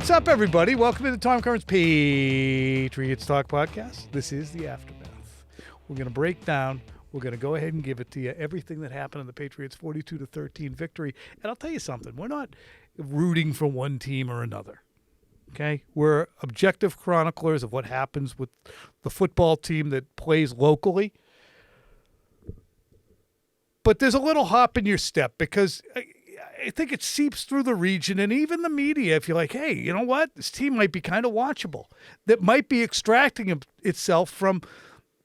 What's up, everybody? Welcome to the Tom Curran's Patriots Talk Podcast. This is the Aftermath. We're going to break down. We're going to go ahead and give it to you, everything that happened in the Patriots' 42-13 victory. And I'll tell you something. We're not rooting for one team or another. Okay? We're objective chroniclers of what happens with the football team that plays locally. But there's a little hop in your step because I think it seeps through the region and even the media. If you're like, hey, you know what? This team might be kind of watchable. That might be extracting itself from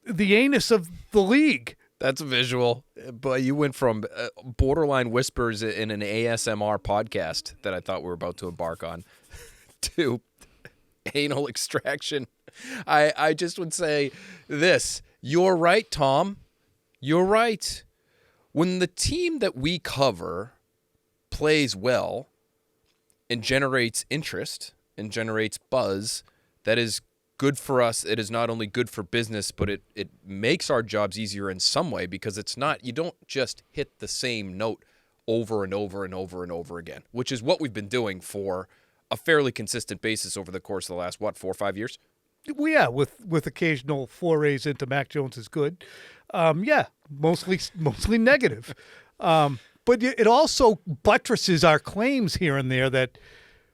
the anus of the league. That's a visual. But you went from borderline whispers in an ASMR podcast that I thought we were about to embark on to anal extraction. I just would say this. You're right, Tom. You're right. When the team that we cover plays well and generates interest and generates buzz, that is good for us. It is not only good for business, but it makes our jobs easier in some way because it's not, you don't just hit the same note over and over and over and over again, which is what we've been doing for a fairly consistent basis over the course of the last, 4 or 5 years? Well, yeah, with occasional forays into Mac Jones is good. Mostly negative. But it also buttresses our claims here and there that,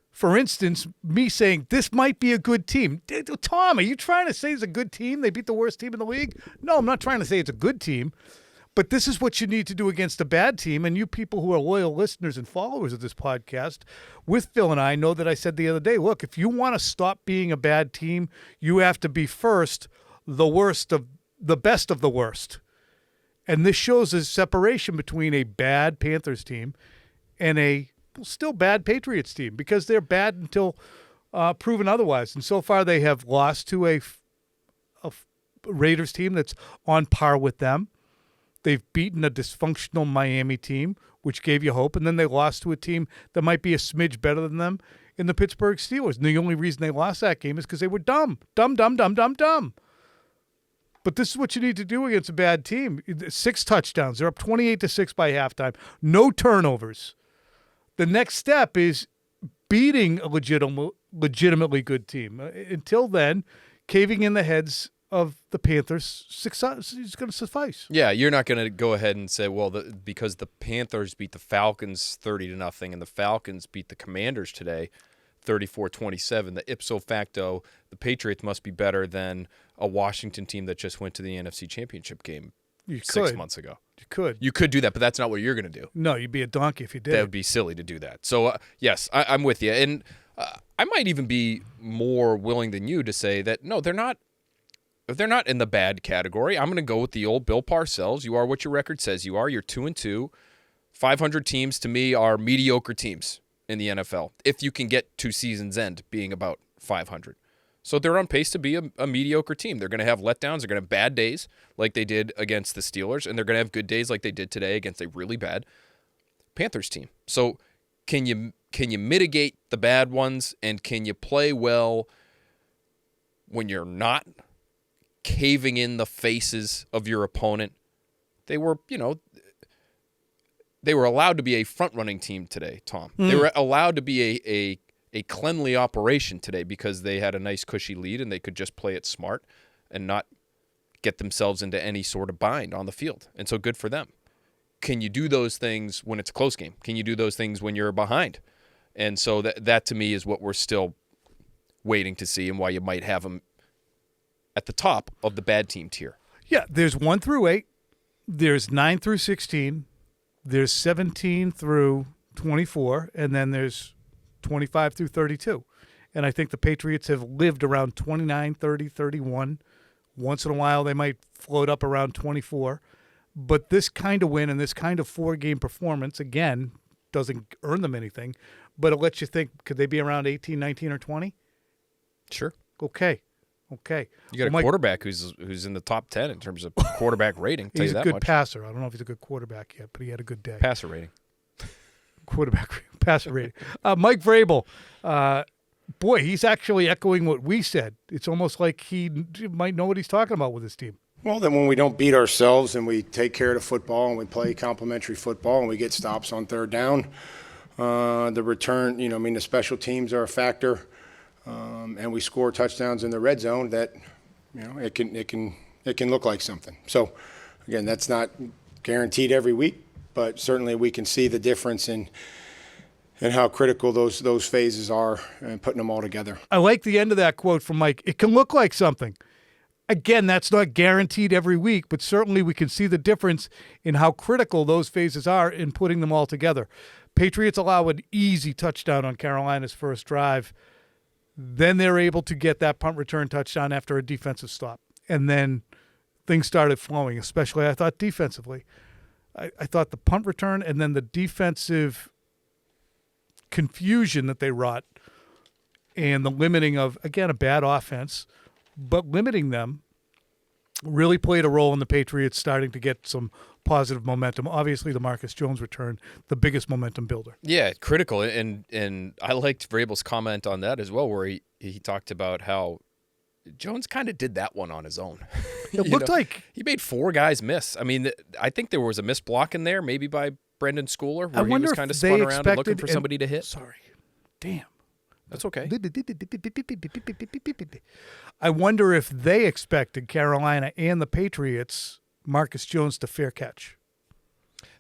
for instance, me saying this might be a good team. Tom, are you trying to say it's a good team? They beat the worst team in the league? No, I'm not trying to say it's a good team. But this is what you need to do against a bad team. And you people who are loyal listeners and followers of this podcast with Phil and I know that I said the other day, look, if you want to stop being a bad team, you have to be first the worst of the best of the worst. And this shows a separation between a bad Panthers team and a still bad Patriots team because they're bad until proven otherwise. And so far they have lost to a Raiders team that's on par with them. They've beaten a dysfunctional Miami team, which gave you hope. And then they lost to a team that might be a smidge better than them in the Pittsburgh Steelers. And the only reason they lost that game is because they were dumb. Dumb. But this is what you need to do against a bad team. 6 touchdowns. They're up 28-6 by halftime. No turnovers. The next step is beating a legitimately good team. Until then, caving in the heads of the Panthers is going to suffice. Yeah, you're not going to go ahead and say, well, because the Panthers beat the Falcons 30-0 and the Falcons beat the Commanders today 34-27, the ipso facto, the Patriots must be better than a Washington team that just went to the NFC Championship game 6 months ago. You could do that, but that's not what you're going to do. No, you'd be a donkey if you did. That would be silly to do that. So, yes, I'm with you. And I might even be more willing than you to say that, no, they're not in the bad category. I'm going to go with the old Bill Parcells. You are what your record says you are. You're 2-2. 500 teams, to me, are mediocre teams in the NFL, if you can get to season's end being about 500. So they're on pace to be a mediocre team. They're going to have letdowns. They're going to have bad days like they did against the Steelers, and they're going to have good days like they did today against a really bad Panthers team. So can you mitigate the bad ones, and can you play well when you're not caving in the faces of your opponent? They were allowed to be a front-running team today, Tom. They were allowed to be a cleanly operation today because they had a nice cushy lead and they could just play it smart and not get themselves into any sort of bind on the field. And so good for them. Can you do those things when it's a close game? Can you do those things when you're behind? And so that to me is what we're still waiting to see and why you might have them at the top of the bad team tier. Yeah, there's 1 through 8. There's 9 through 16. There's 17 through 24, and then there's 25 through 32. And I think the Patriots have lived around 29, 30, 31. Once in a while, they might float up around 24. But this kind of win and this kind of 4-game performance, again, doesn't earn them anything, but it lets you think, could they be around 18, 19, or 20? Sure. Okay. You got a quarterback who's in the top 10 in terms of quarterback rating. He's a good passer. I don't know if he's a good quarterback yet, but he had a good day. Passer rating. Quarterback passer rating. Mike Vrabel, boy, he's actually echoing what we said. It's almost like he might know what he's talking about with his team. Well, then when we don't beat ourselves and we take care of the football and we play complementary football and we get stops on third down, the return, the special teams are a factor. and we score touchdowns in the red zone, that it can look like something. So again, that's not guaranteed every week, but certainly we can see the difference in how critical those phases are and putting them all together. I like the end of that quote from Mike. It can look like something. Again, that's not guaranteed every week, but certainly we can see the difference in how critical those phases are in putting them all together. Patriots allow an easy touchdown on Carolina's first drive. Then they're able to get that punt return touchdown after a defensive stop. And then things started flowing, especially, I thought, defensively. I thought the punt return and then the defensive confusion that they wrought and the limiting of, again, a bad offense, but limiting them really played a role in the Patriots starting to get some positive momentum. Obviously, the Marcus Jones return, the biggest momentum builder. Yeah, critical. And I liked Vrabel's comment on that as well, where he talked about how Jones kind of did that one on his own. It looked like he made 4 guys miss. I mean, I think there was a missed block in there, maybe by Brendan Schooler, where he was kind of spun around and looking for somebody to hit. Sorry. Damn. That's okay. I wonder if they expected Carolina and the Patriots Marcus Jones to fair catch.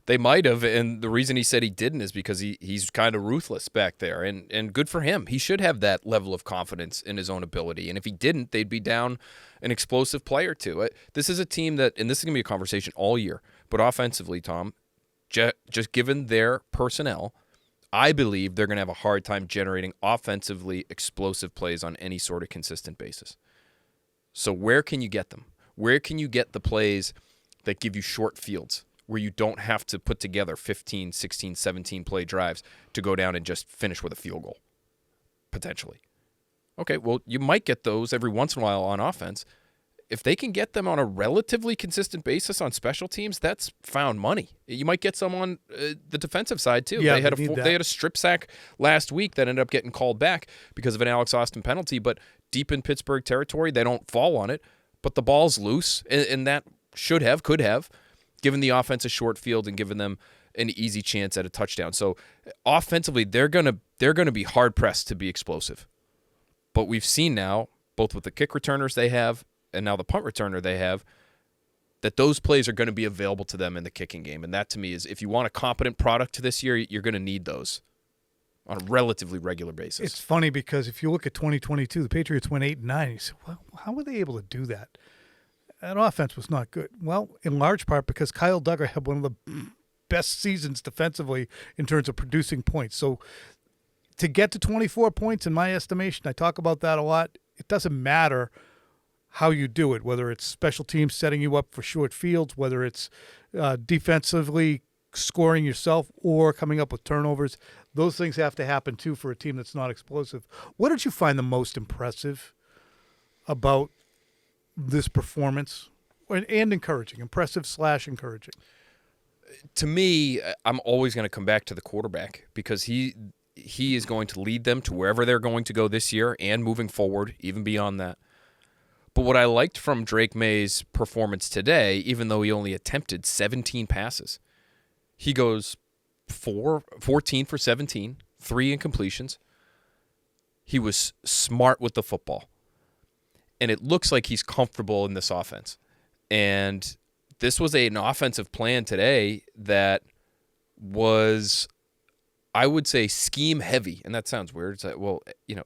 They might have, and the reason he said he didn't is because he's kind of ruthless back there, and good for him. He should have that level of confidence in his own ability, and if he didn't, they'd be down an explosive player too. This is a team that, and this is going to be a conversation all year, but offensively, Tom, just given their personnel, I believe they're going to have a hard time generating offensively explosive plays on any sort of consistent basis. So where can you get them? Where can you get the plays that give you short fields, where you don't have to put together 15, 16, 17 play drives to go down and just finish with a field goal, potentially? Okay, well, you might get those every once in a while on offense. If they can get them on a relatively consistent basis on special teams, that's found money. You might get some on the defensive side, too. Yeah, they had a strip sack last week that ended up getting called back because of an Alex Austin penalty, but deep in Pittsburgh territory, they don't fall on it. But the ball's loose, and that could have, given the offense a short field and given them an easy chance at a touchdown. So offensively, they're gonna be hard-pressed to be explosive. But we've seen now, both with the kick returners they have and now the punt returner they have, that those plays are going to be available to them in the kicking game. And that, to me, is if you want a competent product to this year, you're going to need those on a relatively regular basis. It's funny because if you look at 2022, the Patriots went 8-9. You say, well, how were they able to do that? That offense was not good. Well, in large part because Kyle Duggar had one of the best seasons defensively in terms of producing points. So to get to 24 points, in my estimation, I talk about that a lot, it doesn't matter how you do it, whether it's special teams setting you up for short fields, whether it's defensively scoring yourself or coming up with turnovers. Those things have to happen, too, for a team that's not explosive. What did you find the most impressive about this performance? And encouraging, impressive/encouraging. To me, I'm always going to come back to the quarterback because he is going to lead them to wherever they're going to go this year and moving forward, even beyond that. But what I liked from Drake Maye's performance today, even though he only attempted 17 passes, he goes 14 for 17, 3 incompletions. He was smart with the football. And it looks like he's comfortable in this offense. And this was an offensive plan today that was, I would say, scheme heavy. And that sounds weird. It's like, well,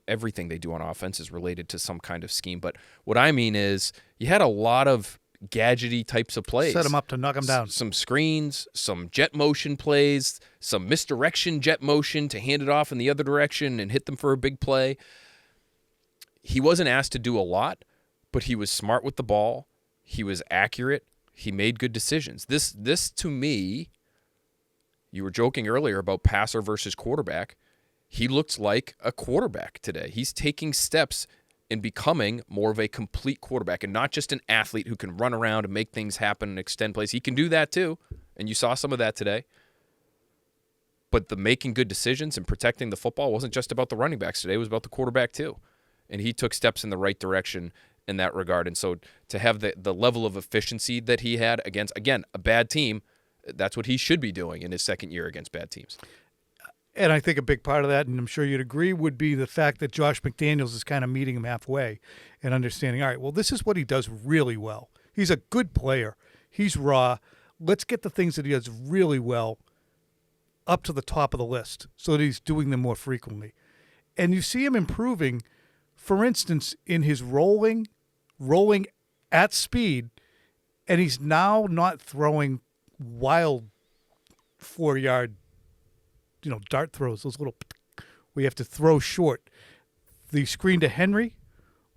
everything they do on offense is related to some kind of scheme. But what I mean is you had a lot of gadgety types of plays. Set them up to knock them down. Some screens, some jet motion plays, some misdirection jet motion to hand it off in the other direction and hit them for a big play. He wasn't asked to do a lot, but he was smart with the ball. He was accurate. He made good decisions. This to me, you were joking earlier about passer versus quarterback. He looked like a quarterback today. He's taking steps in becoming more of a complete quarterback and not just an athlete who can run around and make things happen and extend plays. He can do that too, and you saw some of that today. But the making good decisions and protecting the football wasn't just about the running backs today. It was about the quarterback too. And he took steps in the right direction in that regard. And so to have the level of efficiency that he had against, again, a bad team, that's what he should be doing in his second year against bad teams. And I think a big part of that, and I'm sure you'd agree, would be the fact that Josh McDaniels is kind of meeting him halfway and understanding, all right, well, this is what he does really well. He's a good player. He's raw. Let's get the things that he does really well up to the top of the list so that he's doing them more frequently. And you see him improving, for instance, in his rolling at speed, and he's now not throwing wild 4-yard, dart throws, those little, we have to throw short. The screen to Henry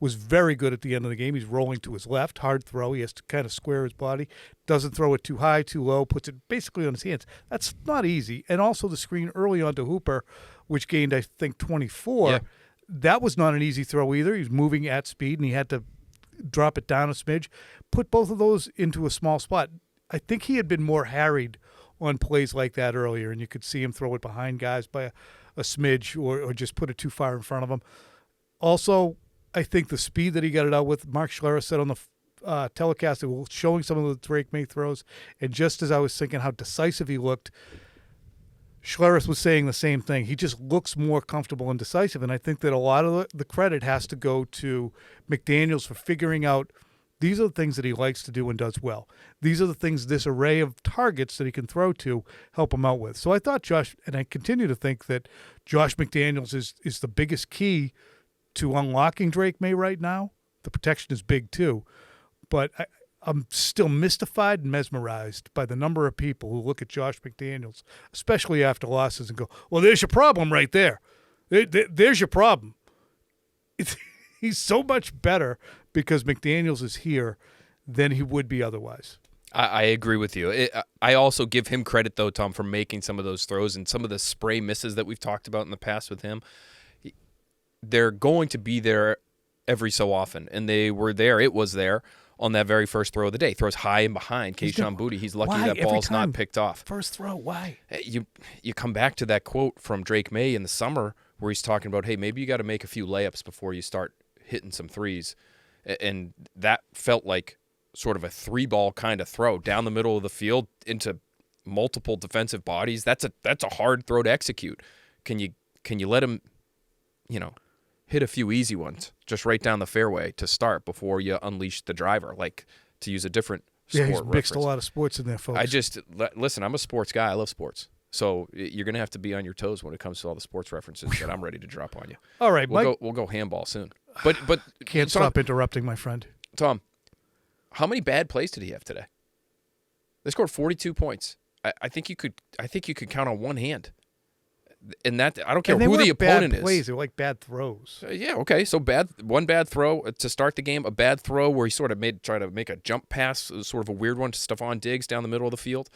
was very good at the end of the game. He's rolling to his left, hard throw. He has to kind of square his body. Doesn't throw it too high, too low, puts it basically on his hands. That's not easy. And also the screen early onto Hooper, which gained, I think, 24. Yeah. That was not an easy throw either. He was moving at speed, and he had to drop it down a smidge. Put both of those into a small spot. I think he had been more harried on plays like that earlier, and you could see him throw it behind guys by a smidge or just put it too far in front of them. Also, I think the speed that he got it out with, Mark Schlereth said on the telecast, it was showing some of the Drake Maye throws, and just as I was thinking how decisive he looked, Schlereth was saying the same thing. He just looks more comfortable and decisive, and I think that a lot of the credit has to go to McDaniels for figuring out these are the things that he likes to do and does well. These are the things, this array of targets that he can throw to help him out with. So I thought Josh, and I continue to think that Josh McDaniels is the biggest key to unlocking Drake Maye right now. The protection is big too, but I'm still mystified and mesmerized by the number of people who look at Josh McDaniels, especially after losses, and go, well, there's your problem right there. There's your problem. He's so much better because McDaniels is here than he would be otherwise. I agree with you. I also give him credit, though, Tom, for making some of those throws and some of the spray misses that we've talked about in the past with him. They're going to be there every so often, and they were there. It was there on that very first throw of the day. Throws high and behind Kayshon Boutte. He's lucky that ball's not picked off. First throw, why? You come back to that quote from Drake Maye in the summer where he's talking about, hey, maybe you got to make a few layups before you start hitting some threes. And that felt like sort of a 3-ball kind of throw down the middle of the field into multiple defensive bodies. That's a hard throw to execute. Can you let him, hit a few easy ones just right down the fairway to start before you unleash the driver, like to use a different sport he's reference. mixed a lot of sports in there, folks. Listen, I'm a sports guy. I love sports. So you're going to have to be on your toes when it comes to all the sports references that I'm ready to drop on you. All right, Mike. We'll go handball soon. But Can't stop interrupting, my friend. Tom, how many bad plays did he have today? They scored 42 points. I think you could count on one hand. And that I don't care who the opponent bad plays. is. They were like bad throws. Yeah, okay. So one bad throw to start the game, a bad throw where he sort of tried to make a jump pass, sort of a weird one to Stefon Diggs down the middle of the field.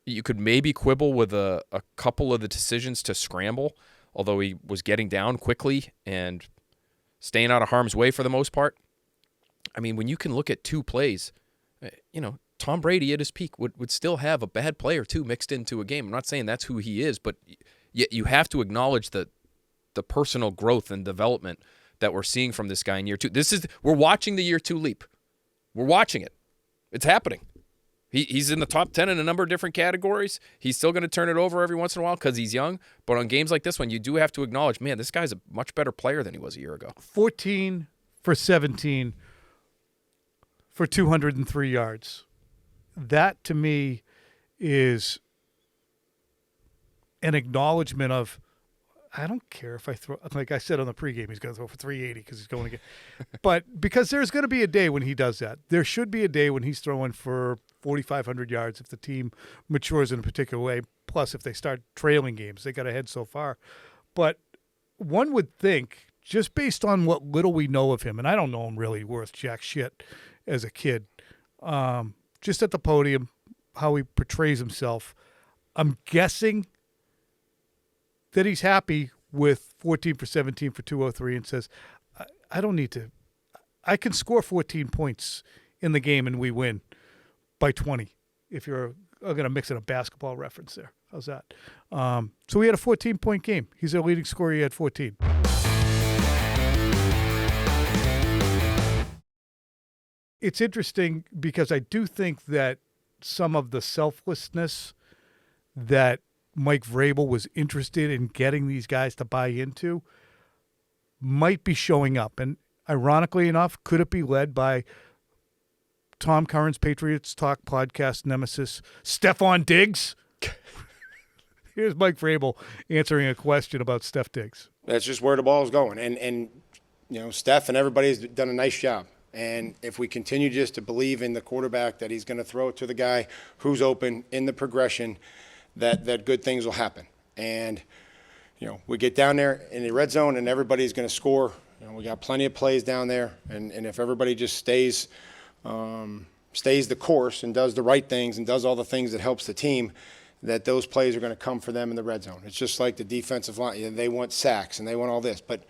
You could maybe quibble with a couple of the decisions to scramble, although he was getting down quickly and staying out of harm's way for the most part. I mean, when you can look at 2 plays, Tom Brady at his peak would still have a bad play or 2 mixed into a game. I'm not saying that's who he is, but yet you have to acknowledge the personal growth and development that we're seeing from this guy in year 2. We're watching the year 2 leap. We're watching it. It's happening. He's in the top 10 in a number of different categories. He's still going to turn it over every once in a while because he's young. But on games like this one, you do have to acknowledge, man, this guy's a much better player than he was a year ago. 14 for 17 for 203 yards. That, to me, is an acknowledgement of, I don't care if I throw, like I said on the pregame, he's going to throw for 380 because he's going to get. But because there's going to be a day when he does that. There should be a day when he's throwing for 4,500 yards if the team matures in a particular way. Plus, if they start trailing games, they got ahead so far. But one would think, just based on what little we know of him, and I don't know him really worth jack shit as a kid, just at the podium, how he portrays himself, I'm guessing that he's happy with 14 for 17 for 203 and says, I don't need to. I can score 14 points in the game and we win by 20 if you're going to mix in a basketball reference there. How's that? So he had a 14-point game. He's their leading scorer. He had 14. It's interesting because I do think that some of the selflessness that Mike Vrabel was interested in getting these guys to buy into might be showing up. And ironically enough, could it be led by Tom Curran's Patriots Talk podcast nemesis, Stefon Diggs? Here's Mike Vrabel answering a question about Steph Diggs. That's just where the ball's going. And Steph and everybody's done a nice job. And if we continue just to believe in the quarterback that he's going to throw it to the guy who's open in the progression, that good things will happen. And, we get down there in the red zone and everybody's going to score. We got plenty of plays down there. And if everybody just stays the course and does the right things and does all the things that helps the team, that those plays are going to come for them in the red zone. It's just like the defensive line. They want sacks and they want all this. But,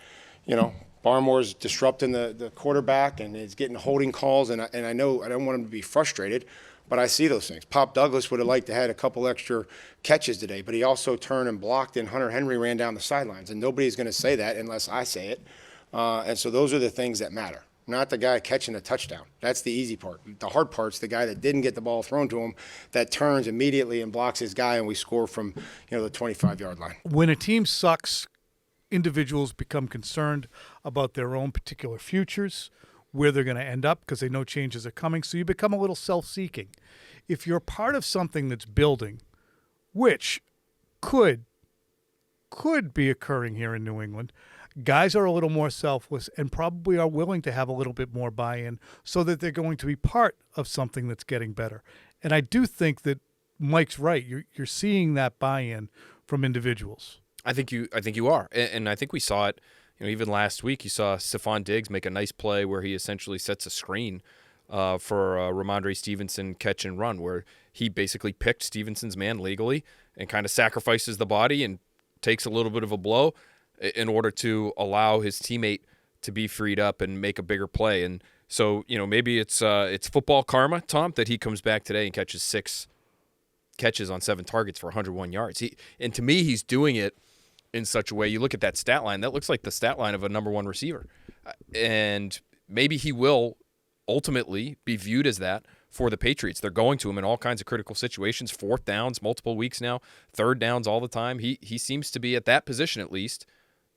Barmore's disrupting the quarterback and is getting holding calls. And I know I don't want him to be frustrated, but I see those things. Pop Douglas would have liked to have had a couple extra catches today, but he also turned and blocked, and Hunter Henry ran down the sidelines. And nobody's going to say that unless I say it. And so those are the things that matter. Not the guy catching a touchdown. That's the easy part. The hard part's the guy that didn't get the ball thrown to him, that turns immediately and blocks his guy, and we score from the 25-yard line. When a team sucks, individuals become concerned about their own particular futures, where they're going to end up because they know changes are coming. So you become a little self-seeking. If you're part of something that's building, which could be occurring here in New England, guys are a little more selfless and probably are willing to have a little bit more buy-in so that they're going to be part of something that's getting better. And I do think that Mike's right. You're seeing that buy-in from individuals. I think you are, and I think we saw it. Even last week, you saw Stefon Diggs make a nice play where he essentially sets a screen for Rhamondre Stevenson catch and run, where he basically picked Stevenson's man legally and kind of sacrifices the body and takes a little bit of a blow in order to allow his teammate to be freed up and make a bigger play. And so, maybe it's football karma, Tom, that he comes back today and catches 6 catches on 7 targets for 101 yards. And to me, he's doing it in such a way. You look at that stat line, that looks like the stat line of a number 1 receiver. And maybe he will ultimately be viewed as that for the Patriots. They're going to him in all kinds of critical situations, 4th downs, multiple weeks now, 3rd downs all the time. He seems to be at that position at least.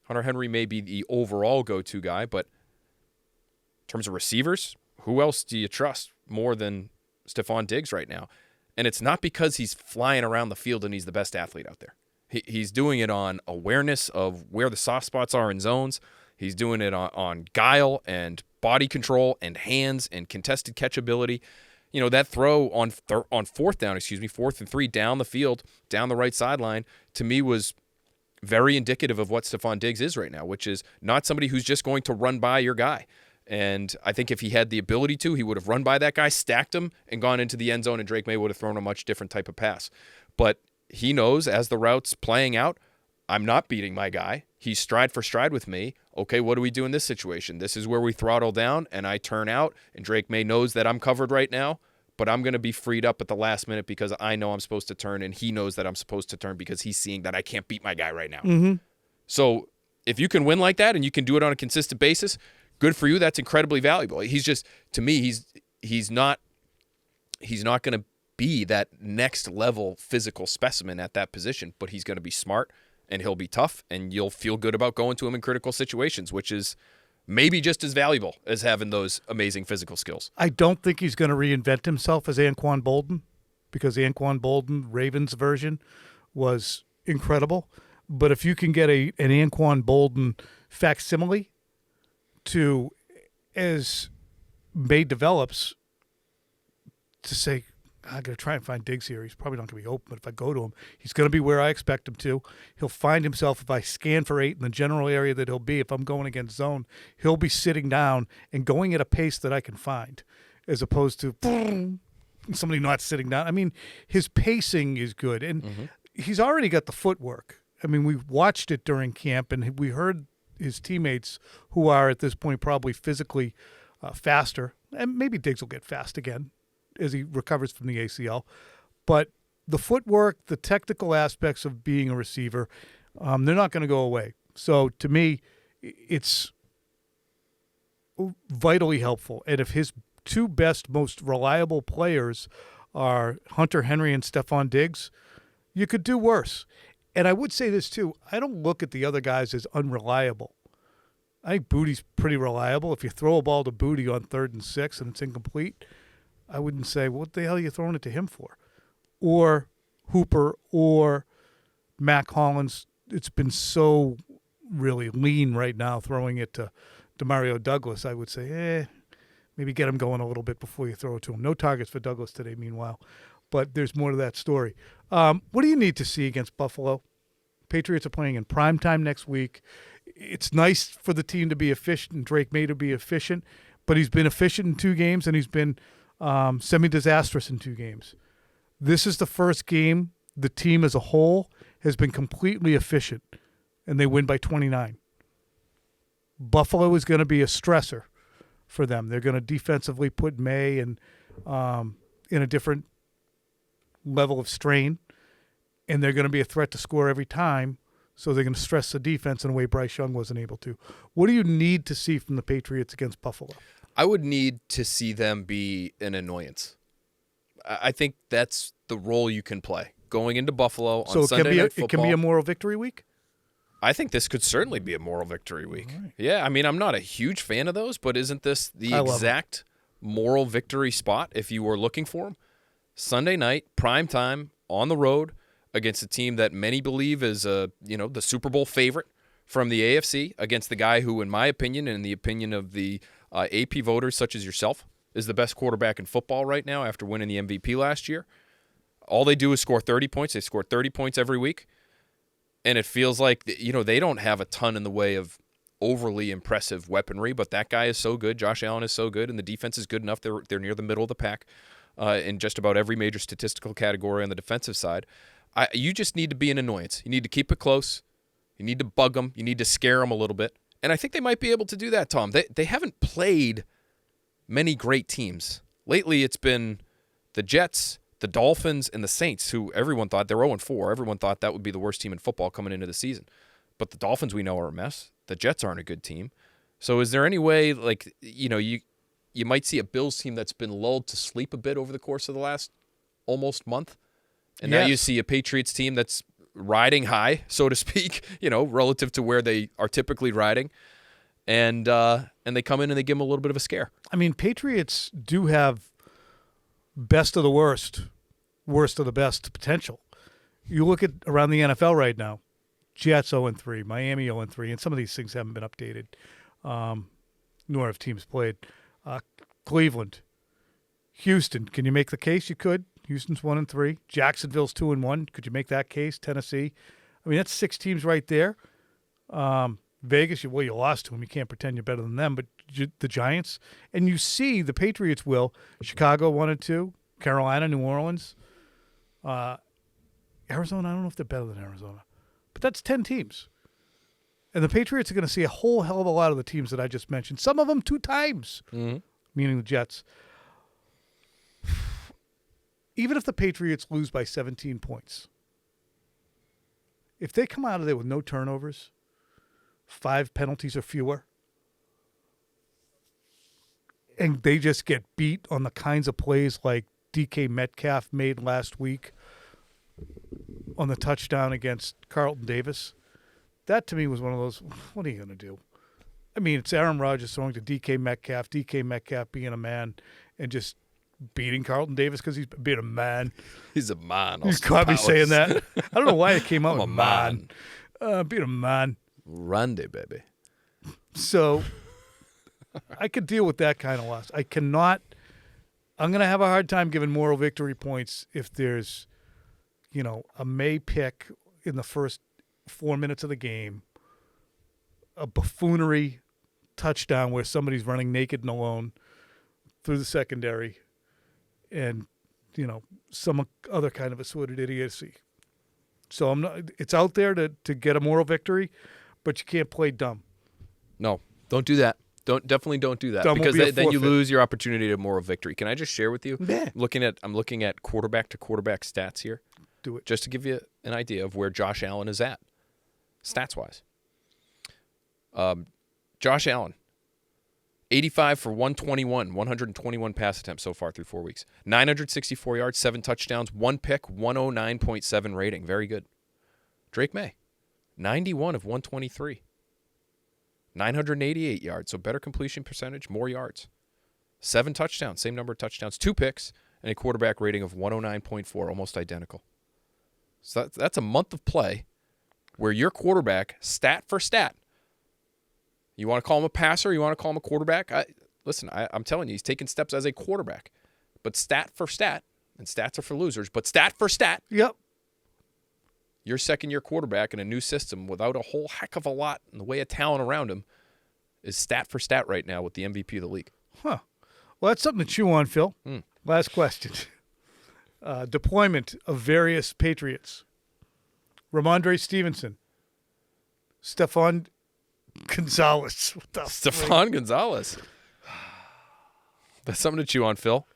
Hunter Henry may be the overall go-to guy, but in terms of receivers, who else do you trust more than Stefon Diggs right now? And it's not because he's flying around the field and he's the best athlete out there. He's doing it on awareness of where the soft spots are in zones. He's doing it on guile and body control and hands and contested catchability. That throw on 4th down, 4th and 3 down the field, down the right sideline, to me was very indicative of what Stefon Diggs is right now, which is not somebody who's just going to run by your guy. And I think if he had the ability to, he would have run by that guy, stacked him, and gone into the end zone, and Drake Maye would have thrown a much different type of pass. But he knows as the route's playing out, I'm not beating my guy. He's stride for stride with me. Okay, what do we do in this situation? This is where we throttle down, and I turn out, and Drake Maye knows that I'm covered right now, but I'm going to be freed up at the last minute because I know I'm supposed to turn, and he knows that I'm supposed to turn because he's seeing that I can't beat my guy right now. Mm-hmm. So if you can win like that and you can do it on a consistent basis, good for you. That's incredibly valuable. He's just, to me, he's not going to be that next level physical specimen at that position, but he's going to be smart and he'll be tough, and you'll feel good about going to him in critical situations, which is maybe just as valuable as having those amazing physical skills. I don't think he's going to reinvent himself as Anquan Boldin, because Anquan Boldin, Ravens version, was incredible. But if you can get an Anquan Boldin facsimile to, as Maye develops, to say, I'm going to try and find Diggs here. He's probably not going to be open, but if I go to him, he's going to be where I expect him to. He'll find himself, if I scan for 8 in the general area that he'll be, if I'm going against zone, he'll be sitting down and going at a pace that I can find, as opposed to somebody not sitting down. I mean, his pacing is good, and he's already got the footwork. I mean, we watched it during camp, and we heard his teammates, who are at this point probably physically faster, and maybe Diggs will get fast again as he recovers from the ACL. But the footwork, the technical aspects of being a receiver, they're not going to go away. So to me, it's vitally helpful. And if his 2 best, most reliable players are Hunter Henry and Stefon Diggs, You could do worse. And I would say this, too. I don't look at the other guys as unreliable. I think Booty's pretty reliable. If you throw a ball to Booty on 3rd and 6 and it's incomplete, I wouldn't say, what the hell are you throwing it to him for? Or Hooper or Mac Hollins. It's been so really lean right now throwing it to Demario Douglas. I would say, maybe get him going a little bit before you throw it to him. No targets for Douglas today, meanwhile. But there's more to that story. What do you need to see against Buffalo? Patriots are playing in primetime next week. It's nice for the team to be efficient and Drake Maye to be efficient, but he's been efficient in 2 games and he's been semi-disastrous in 2 games. This is the first game the team as a whole has been completely efficient, and they win by 29. Buffalo is going to be a stressor for them. They're going to defensively put May in a different level of strain, and they're going to be a threat to score every time, so they're going to stress the defense in a way Bryce Young wasn't able to. What do you need to see from the Patriots against Buffalo? I would need to see them be an annoyance. I think that's the role you can play going into Buffalo on Sunday Night Football. It can be a moral victory week? I think this could certainly be a moral victory week. Right. Yeah, I mean, I'm not a huge fan of those, but isn't this the exact moral victory spot if you were looking for them? Sunday night, prime time, on the road, against a team that many believe is the Super Bowl favorite from the AFC, against the guy who, in my opinion, and in the opinion of the AP voters such as yourself, is the best quarterback in football right now after winning the MVP last year. All they do is score 30 points. They score 30 points every week. And it feels like, they don't have a ton in the way of overly impressive weaponry, but that guy is so good. Josh Allen is so good, and the defense is good enough. They're near the middle of the pack in just about every major statistical category on the defensive side. You just need to be an annoyance. You need to keep it close. You need to bug them. You need to scare them a little bit. And I think they might be able to do that, Tom. They haven't played many great teams. Lately, it's been the Jets, the Dolphins, and the Saints, who everyone thought they're 0-4. Everyone thought that would be the worst team in football coming into the season. But the Dolphins we know are a mess. The Jets aren't a good team. So is there any way, you might see a Bills team that's been lulled to sleep a bit over the course of the last almost month? And now you see a Patriots team that's riding high, so to speak, relative to where they are typically riding. And they come in and they give them a little bit of a scare. I mean, Patriots do have best of the worst of the best potential. You look at around the NFL right now, Jets 0-3, Miami 0-3, and some of these things haven't been updated, nor have teams played. Cleveland, Houston, can you make the case? You could. Houston's 1-3. Jacksonville's 2-1. Could you make that case? Tennessee. I mean, that's 6 teams right there. Vegas, you lost to them. You can't pretend you're better than them. But the Giants, and you see the Patriots will. Chicago 1-2. Carolina, New Orleans. Arizona, I don't know if they're better than Arizona. But that's 10 teams. And the Patriots are going to see a whole hell of a lot of the teams that I just mentioned. Some of them 2 times, meaning the Jets. Even if the Patriots lose by 17 points, if they come out of there with no turnovers, 5 penalties or fewer, and they just get beat on the kinds of plays like DK Metcalf made last week on the touchdown against Carlton Davis, that to me was one of those, what are you going to do? I mean, it's Aaron Rodgers throwing to DK Metcalf being a man and just beating Carlton Davis because he's being a man. He's a man. You caught me saying that. I don't know why it came out I'm with a man. Being a man. Randy, baby. So I could deal with that kind of loss. I cannot. I'm going to have a hard time giving moral victory points if there's, a May pick in the first 4 minutes of the game, a buffoonery touchdown where somebody's running naked and alone through the secondary, and some other kind of assorted idiocy. So it's out there to get a moral victory, but you can't play dumb. No, don't do that. Definitely don't do that, dumb because then you lose your opportunity to moral victory. Can I just share with you? Yeah. I'm looking at quarterback to quarterback stats here. Do it. Just to give you an idea of where Josh Allen is at, stats wise. Josh Allen, 85 for 121 pass attempts so far through 4 weeks. 964 yards, 7 touchdowns, 1 pick, 109.7 rating. Very good. Drake Maye, 91 of 123. 988 yards, so better completion percentage, more yards. 7 touchdowns, same number of touchdowns, 2 picks, and a quarterback rating of 109.4, almost identical. So that's a month of play where your quarterback, stat for stat, you want to call him a passer, you want to call him a quarterback? I'm telling you, he's taking steps as a quarterback. But stat for stat, and stats are for losers, but stat for stat, Yep. your second-year quarterback in a new system without a whole heck of a lot in the way of talent around him is stat for stat right now with the MVP of the league. Huh. Well, that's something to chew on, Phil. Last question. Deployment of various Patriots. Rhamondre Stevenson. Stefon Gonzalez. What the Stefon Gonzalez. That's something to chew on, Phil.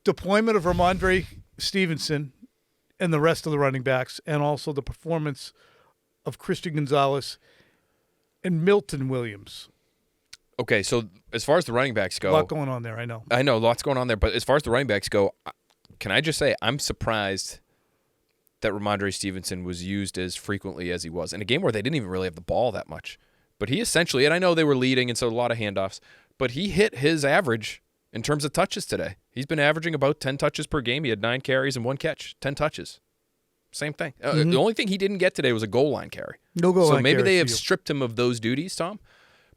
Deployment of Rhamondre Stevenson and the rest of the running backs, and also the performance of Christian Gonzalez and Milton Williams. Okay, so as far as the running backs go, A lot going on there, I know. I know, lots going on there, but as far as the running backs go, can I just say I'm surprised that Rhamondre Stevenson was used as frequently as he was in a game where they didn't even really have the ball that much. But he essentially, and I know they were leading, and so a lot of handoffs, but he hit his average in terms of touches today. He's been averaging about 10 touches per game. He had 9 carries and 1 catch, 10 touches. Same thing. The only thing he didn't get today was a goal line carry. No goal line So maybe carry they for have you. stripped him of those duties, Tom.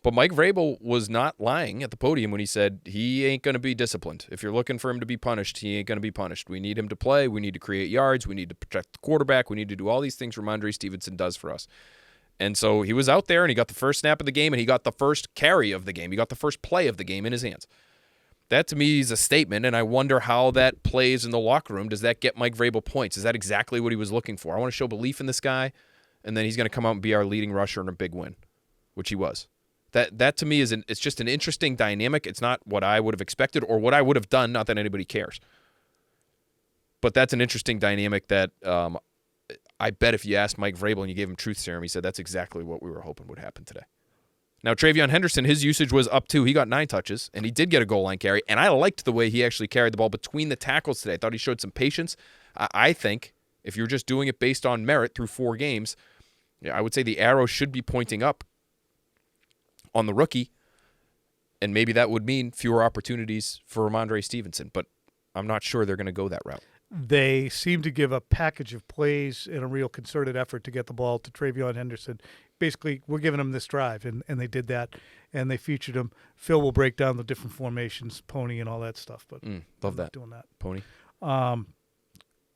But Mike Vrabel was not lying at the podium when he said he ain't going to be disciplined. If you're looking for him to be punished, he ain't going to be punished. We need him to play. We need to create yards. We need to protect the quarterback. We need to do all these things Rhamondre Stevenson does for us. And so he was out there, and he got the first snap of the game, and he got the first carry of the game. He got the first play of the game in his hands. That, to me, is a statement, and I wonder how that plays in the locker room. Does that get Mike Vrabel points? Is that exactly what he was looking for? I want to show belief in this guy, and then he's going to come out and be our leading rusher in a big win, which he was. That to me it's just an interesting dynamic. It's not what I would have expected or what I would have done, not that anybody cares. But that's an interesting dynamic that I bet if you asked Mike Vrabel and you gave him truth serum, he said that's exactly what we were hoping would happen today. Now, Travion Henderson, his usage was up too. He got 9 touches, and he did get a goal line carry, and I liked the way he actually carried the ball between the tackles today. I thought he showed some patience. I think if you're just doing it based on merit through 4 games, I would say the arrow should be pointing up on the rookie, and maybe that would mean fewer opportunities for Rhamondre Stevenson, but I'm not sure they're going to go that route. They seem to give a package of plays in a real concerted effort to get the ball to Travion Henderson. Basically, we're giving them this drive, and they did that, and they featured him. Phil will break down the different formations, pony and all that stuff, but Love that. doing that. Pony.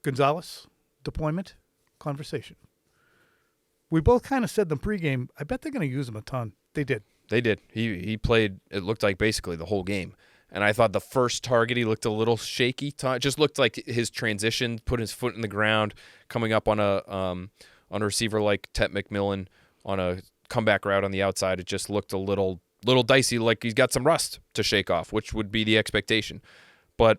Gonzalez, deployment, conversation. We both kind of said them pregame. I bet they're going to use him a ton. They did. They did. He played, it looked like basically the whole game. And I thought the first target, he looked a little shaky. It just looked like his transition, put his foot in the ground, coming up on a receiver like Tet McMillan on a comeback route on the outside. It just looked a little dicey, like he's got some rust to shake off, which would be the expectation. But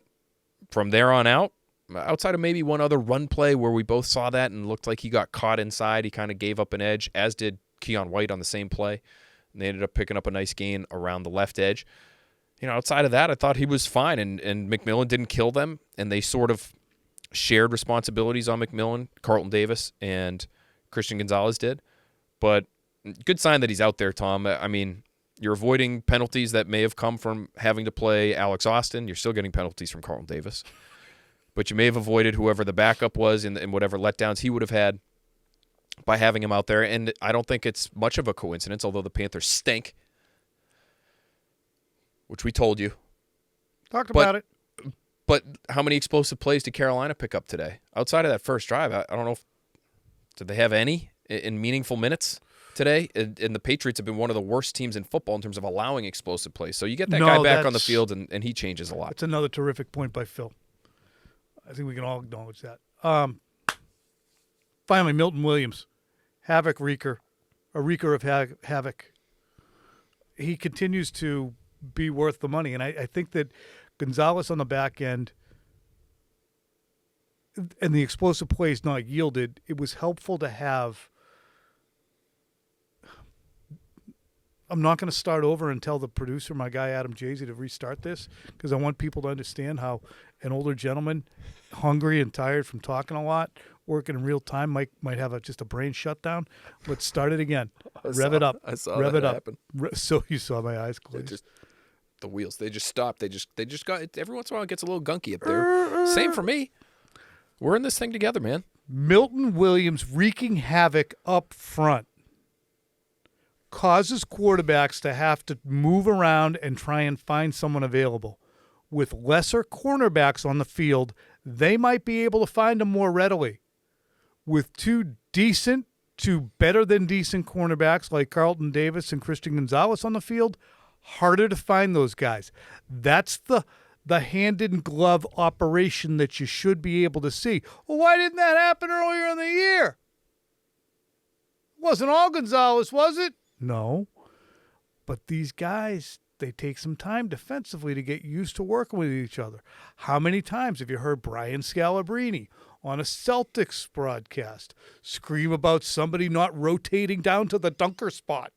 from there on out, outside of maybe one other run play where we both saw that and looked like he got caught inside, he kind of gave up an edge, as did Keon White on the same play. And they ended up picking up a nice gain around the left edge. Outside of that, I thought he was fine, and McMillan didn't kill them, and they sort of shared responsibilities on McMillan. Carlton Davis and Christian Gonzalez did. But good sign that he's out there, Tom. I mean, you're avoiding penalties that may have come from having to play Alex Austin. You're still getting penalties from Carlton Davis. But you may have avoided whoever the backup was and whatever letdowns he would have had by having him out there. And I don't think it's much of a coincidence, although the Panthers stink, which we told you. Talked about it. But how many explosive plays did Carolina pick up today? Outside of that first drive, I don't know did they have any in meaningful minutes today? And the Patriots have been one of the worst teams in football in terms of allowing explosive plays. So you get that guy back on the field, and he changes a lot. That's another terrific point by Phil. I think we can all acknowledge that. Finally, Milton Williams, havoc wreaker, a wreaker of havoc. He continues to be worth the money, and I think that Gonzalez on the back end and the explosive plays not yielded, it was helpful to have I'm not going to start over and tell the producer, my guy Adam Jay-Z, to restart this because I want people to understand how an older gentleman, hungry and tired from talking a lot, working in real time, might have just a brain shutdown. Let's start it again. Rev it up. I saw Rev that it up. happen. So you saw my eyes close. The wheels, they just stopped. They just got, every once in a while it gets a little gunky up there. Same for me. We're in this thing together, man. Milton Williams wreaking havoc up front causes quarterbacks to have to move around and try and find someone available. With lesser cornerbacks on the field, they might be able to find them more readily. With two better than decent cornerbacks like Carlton Davis and Christian Gonzalez on the field, harder to find those guys. That's the hand-in-glove operation that you should be able to see. Well, why didn't that happen earlier in the year? It wasn't all Gonzalez, was it? No. But these guys, they take some time defensively to get used to working with each other. How many times have you heard Brian Scalabrine on a Celtics broadcast scream about somebody not rotating down to the dunker spot?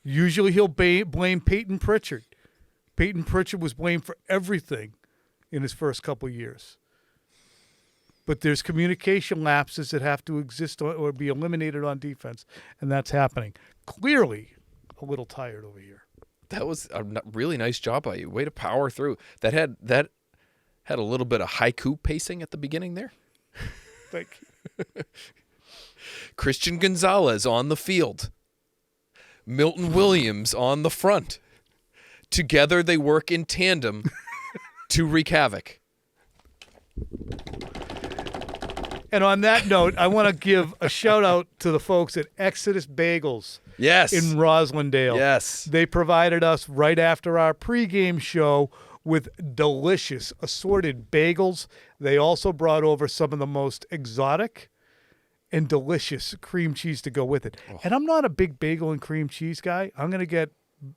Usually he'll blame Peyton Pritchard. Peyton Pritchard was blamed for everything in his first couple years. But there's communication lapses that have to exist or be eliminated on defense, and that's happening. Clearly a little tired over here. That was a really nice job by you. Way to power through. That had a little bit of haiku pacing at the beginning there. Thank you. Christian Gonzalez on the field. Milton Williams on the front. Together they work in tandem to wreak havoc. And on that note, I want to give a shout-out to the folks at Exodus Bagels Yes. in Roslindale. Yes. They provided us right after our pregame show with delicious assorted bagels. They also brought over some of the most exotic and delicious cream cheese to go with it. Oh. And I'm not a big bagel and cream cheese guy. I'm going to get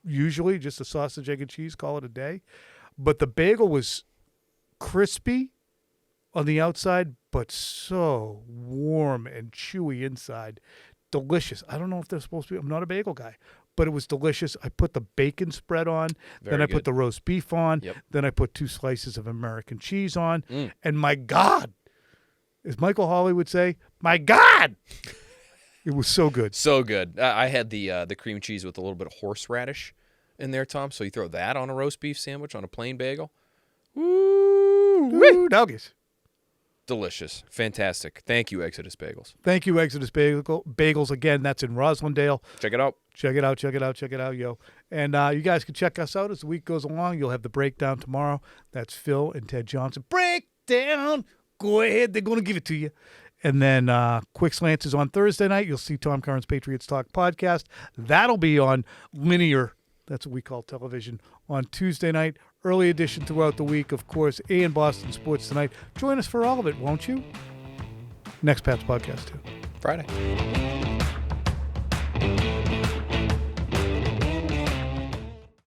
usually just a sausage, egg, and cheese, call it a day. But the bagel was crispy on the outside, but so warm and chewy inside. Delicious. I don't know if they're supposed to be. I'm not a bagel guy, but it was delicious. I put the bacon spread on. Then I put the roast beef on. Yep. Then I put 2 slices of American cheese on. And my God, as Michael Hawley would say, my God, it was so good. So good. I had the cream cheese with a little bit of horseradish in there, Tom. So you throw that on a roast beef sandwich on a plain bagel. Woo, doggies. Delicious. Fantastic. Thank you, Exodus Bagels. Thank you, Exodus Bagels. Again, that's in Roslindale. Check it out. Check it out, yo. And you guys can check us out as the week goes along. You'll have the breakdown tomorrow. That's Phil and Ted Johnson. Breakdown. Go ahead. They're going to give it to you. And then Quick Slants is on Thursday night. You'll see Tom Curran's Patriots Talk podcast. That'll be on linear. That's what we call television on Tuesday night. Early edition throughout the week, of course, and Boston Sports Tonight. Join us for all of it, won't you? Next Pat's podcast, too. Friday.